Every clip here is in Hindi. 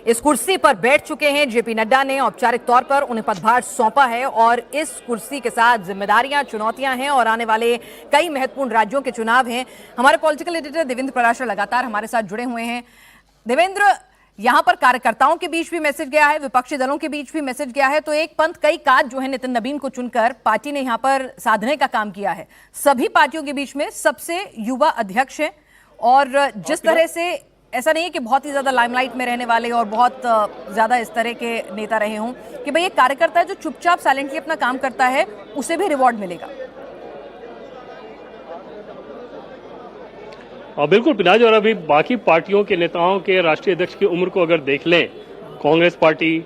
इस कुर्सी पर बैठ चुके हैं। जेपी नड्डा ने औपचारिक तौर पर उन्हें पदभार सौंपा है और इस कुर्सी के साथ जिम्मेदारियां, चुनौतियां हैं और आने वाले कई महत्वपूर्ण राज्यों के चुनाव हैं। हमारे पॉलिटिकल एडिटर देवेंद्र पराशर लगातार हमारे साथ जुड़े हुए हैं। देवेंद्र, यहां पर कार्यकर्ताओं के बीच भी मैसेज गया है, विपक्षी दलों के बीच भी मैसेज गया है, तो एक पंथ कई काज जो है नितिन नवीन को चुनकर पार्टी ने यहां पर साधने का काम किया है। सभी पार्टियों के बीच में सबसे युवा अध्यक्ष है और जिस तरह से ऐसा नहीं है कि बहुत ही ज्यादा लाइमलाइट में रहने वाले और बहुत ज्यादा इस तरह के नेता रहे हों कि भाई एक कार्यकर्ता है जो चुपचाप साइलेंटली अपना काम करता है, उसे भी रिवॉर्ड मिलेगा। और बिल्कुल पिनाज, और अभी बाकी पार्टियों के नेताओं के राष्ट्रीय अध्यक्ष की उम्र को अगर देख लें, कांग्रेस पार्टी,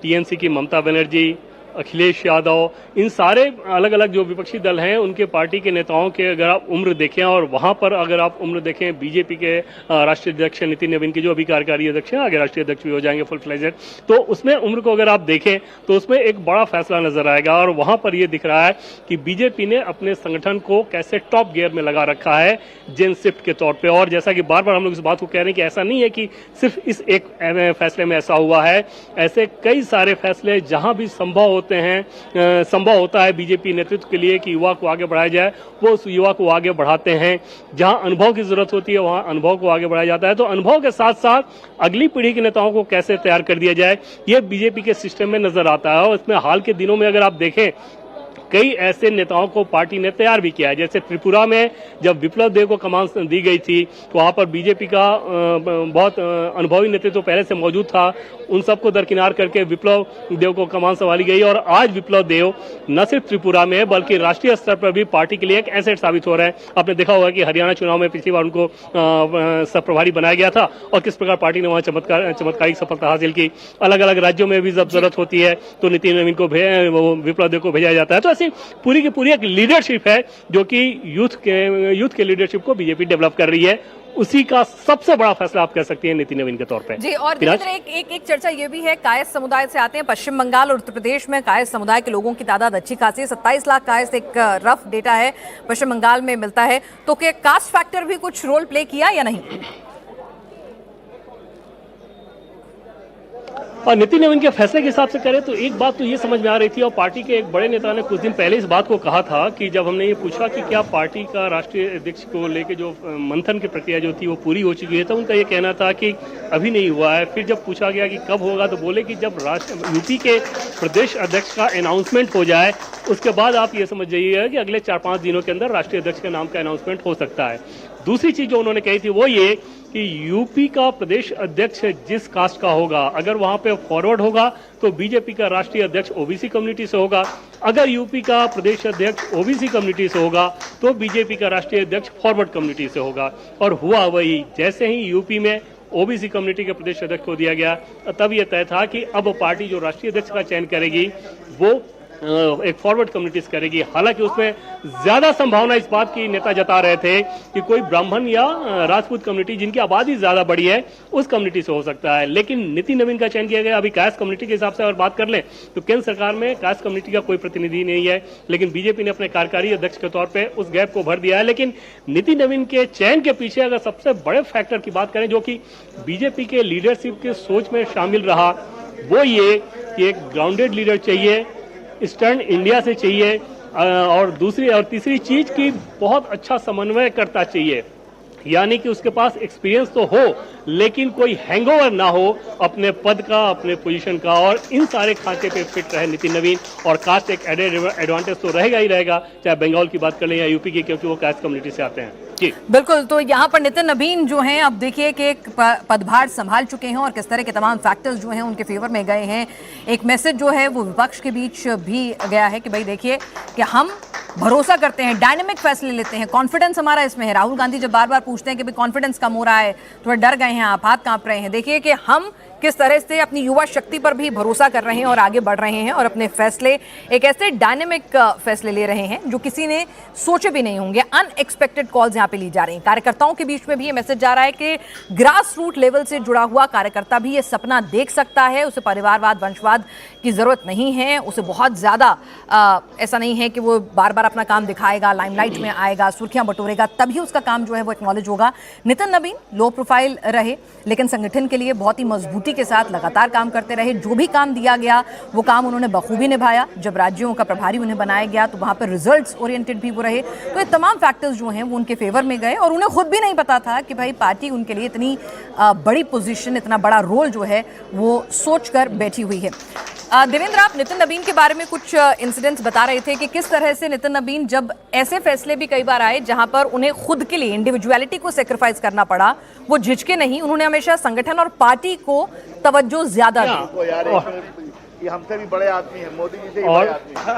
टीएमसी की ममता बनर्जी, अखिलेश यादव, इन सारे अलग अलग जो विपक्षी दल हैं उनके पार्टी के नेताओं के अगर आप उम्र देखें और वहां पर अगर आप उम्र देखें बीजेपी के राष्ट्रीय अध्यक्ष नितिन नवीन के जो अभी कार्यकारी अध्यक्ष हैं, आगे राष्ट्रीय अध्यक्ष भी हो जाएंगे फुल फ्लेजेड, तो उसमें उम्र को अगर आप देखें तो उसमें एक बड़ा फैसला नजर आएगा। और वहां पर यह दिख रहा है कि बीजेपी ने अपने संगठन को कैसे टॉप गियर में लगा रखा है जेन शिफ्ट के तौर पर। और जैसा कि बार बार हम लोग इस बात को कह रहे हैं कि ऐसा नहीं है कि सिर्फ इस एक फैसले में ऐसा हुआ है, ऐसे कई सारे फैसले जहां भी संभव होता है बीजेपी नेतृत्व के लिए कि युवा को आगे बढ़ाया जाए, वो उस युवा को आगे बढ़ाते हैं। जहां अनुभव की जरूरत होती है वहां अनुभव को आगे बढ़ाया जाता है। तो अनुभव के साथ साथ अगली पीढ़ी के नेताओं को कैसे तैयार कर दिया जाए, ये बीजेपी के सिस्टम में नजर आता है। और इसमें हाल के दिनों में अगर आप देखें, कई ऐसे नेताओं को पार्टी ने तैयार भी किया है। जैसे त्रिपुरा में जब विप्लव देव को कमान दी गई थी तो वहां पर बीजेपी का बहुत अनुभवी नेतृत्व पहले से मौजूद था, उन सबको दरकिनार करके विप्लव देव को कमान संभाली गई। और आज विप्लव देव न सिर्फ त्रिपुरा में बल्कि राष्ट्रीय स्तर पर भी पार्टी के लिए एक एसेट साबित हो रहे हैं। आपने देखा होगा कि हरियाणा चुनाव में पिछली बार उनको प्रभारी बनाया गया था और किस प्रकार पार्टी ने वहां चमत्कारिक सफलता हासिल की। अलग अलग राज्यों में भी जब जरूरत होती है तो नितिन नवीन को विप्लव देव को भेजा जाता है। तो ऐसी पूरी की पूरी एक लीडरशिप है जो कि यूथ के लीडरशिप को बीजेपी डेवलप कर रही है। उसी का सबसे बड़ा फैसला आप कह सकती हैं नितिन नवीन के तौर पे। जी, और एक चर्चा ये भी है, कायस्थ समुदाय से आते हैं। पश्चिम बंगाल और उत्तर प्रदेश में कायस्थ समुदाय के लोगों की तादाद अच्छी खासी है, 27 लाख कायस्थ एक रफ डेटा है पश्चिम बंगाल में मिलता है। तो क्या कास्ट फैक्टर भी कुछ रोल प्ले किया या नहीं? और नितिन नवीन के फैसले के हिसाब से करें तो एक बात तो ये समझ में आ रही थी, और पार्टी के एक बड़े नेता ने कुछ दिन पहले इस बात को कहा था कि जब हमने ये पूछा कि क्या पार्टी का राष्ट्रीय अध्यक्ष को लेकर जो मंथन की प्रक्रिया जो थी वो पूरी हो चुकी है, तो उनका ये कहना था कि अभी नहीं हुआ है। फिर जब पूछा गया कि कब होगा तो बोले कि जब यूपी के प्रदेश अध्यक्ष का अनाउंसमेंट हो जाए उसके बाद आप ये समझ जाइएगा कि अगले 4-5 दिनों के अंदर राष्ट्रीय अध्यक्ष के नाम का अनाउंसमेंट हो सकता है। दूसरी चीज जो उन्होंने कही थी वो ये कि यूपी का प्रदेश अध्यक्ष जिस कास्ट का होगा, अगर वहां पे फॉरवर्ड होगा तो बीजेपी का राष्ट्रीय अध्यक्ष ओबीसी कम्युनिटी से होगा, अगर यूपी का प्रदेश अध्यक्ष ओबीसी कम्युनिटी से होगा तो बीजेपी का राष्ट्रीय अध्यक्ष फॉरवर्ड कम्युनिटी से होगा। और हुआ वही, जैसे ही यूपी में ओबीसी कम्युनिटी के प्रदेश अध्यक्ष को दिया गया तब यह तय था कि अब पार्टी जो राष्ट्रीय अध्यक्ष का चयन करेगी वो एक फॉरवर्ड कम्युनिटी से करेगी। हालांकि उसमें ज्यादा संभावना इस बात की नेता जता रहे थे कि कोई ब्राह्मण या राजपूत कम्युनिटी जिनकी आबादी ज्यादा बड़ी है उस कम्युनिटी से हो सकता है। लेकिन नितिन नवीन का चयन किया गया। अभी कायस्थ कम्युनिटी के हिसाब से अगर बात कर लें तो केंद्र सरकार में कायस्थ कम्युनिटी का कोई प्रतिनिधि नहीं है, लेकिन बीजेपी ने अपने कार्यकारी अध्यक्ष के तौर पर उस गैप को भर दिया है। लेकिन नितिन नवीन के चयन के पीछे अगर सबसे बड़े फैक्टर की बात करें जो कि बीजेपी के लीडरशिप के सोच में शामिल रहा, वो ये कि एक ग्राउंडेड लीडर चाहिए, ईस्टर्न इंडिया से चाहिए, और दूसरी और तीसरी चीज की बहुत अच्छा समन्वय करता चाहिए, यानी कि उसके पास एक्सपीरियंस तो हो लेकिन कोई हैंगओवर ना हो अपने पद का, अपने पोजीशन का। और इन सारे खांचे पे फिट रहे नितिन नवीन, और कास्ट एक एडेड एडवांटेज तो रहेगा ही रहेगा, चाहे बंगाल की बात कर लें या यूपी की, क्योंकि वो कास्ट कम्युनिटी से आते हैं। जी बिल्कुल। तो यहाँ पर नितिन नवीन जो हैं, अब देखिए कि एक पदभार संभाल चुके हैं और किस तरह के तमाम फैक्टर्स जो हैं उनके फेवर में गए हैं। एक मैसेज जो है वो विपक्ष के बीच भी गया है कि भाई देखिए कि हम भरोसा करते हैं, डायनेमिक फैसले लेते हैं, कॉन्फिडेंस हमारा इसमें है। राहुल गांधी जब बार बार पूछते हैं कि भाई कॉन्फिडेंस कम हो रहा है, थोड़ा डर गए हैं आप, हाथ कांप रहे हैं, देखिए कि हम किस तरह से अपनी युवा शक्ति पर भी भरोसा कर रहे हैं और आगे बढ़ रहे हैं और अपने फैसले एक ऐसे डायनेमिक फैसले ले रहे हैं जो किसी ने सोचे भी नहीं होंगे। अनएक्सपेक्टेड कॉल्स यहाँ पे ली जा रही हैं। कार्यकर्ताओं के बीच में भी ये मैसेज जा रहा है कि ग्रास रूट लेवल से जुड़ा हुआ कार्यकर्ता भी ये सपना देख सकता है, उसे परिवारवाद, वंशवाद की जरूरत नहीं है, उसे बहुत ज्यादा ऐसा नहीं है कि वो बार बार अपना काम दिखाएगा, लाइमलाइट में आएगा, सुर्खियां बटोरेगा, तभी उसका काम जो है वो एक्नॉलेज होगा। नितिन नवीन लो प्रोफाइल रहे। रहे, लेकिन संगठन के लिए बहुत ही मजबूती के साथ लगातार काम करते रहे। जो भी काम दिया गया वो काम उन्होंने बखूबी निभाया। जब राज्यों का प्रभारी उन्हें बनाया गया तो वहाँ पर रिजल्ट्स ओरिएंटेड भी वो रहे। तो ये तमाम फैक्टर्स जो हैं वो उनके फेवर में गए और उन्हें खुद भी नहीं पता था कि भाई पार्टी उनके लिए इतनी बड़ी पोजीशन, इतना बड़ा रोल जो है वो सोच कर बैठी हुई है। देवेंद्र, आप नितिन नबीन के बारे में कुछ इंसिडेंट्स बता रहे थे कि किस तरह से नितिन नबीन, जब ऐसे फैसले भी कई बार आए जहां पर उन्हें खुद के लिए इंडिविजुअलिटी को सेक्रीफाइस करना पड़ा, वो झिझके नहीं, उन्होंने हमेशा संगठन और पार्टी को तवज्जो ज्यादा दी। ये हमसे भी बड़े आदमी हैं, मोदी जी से भी बड़े आदमी हैं।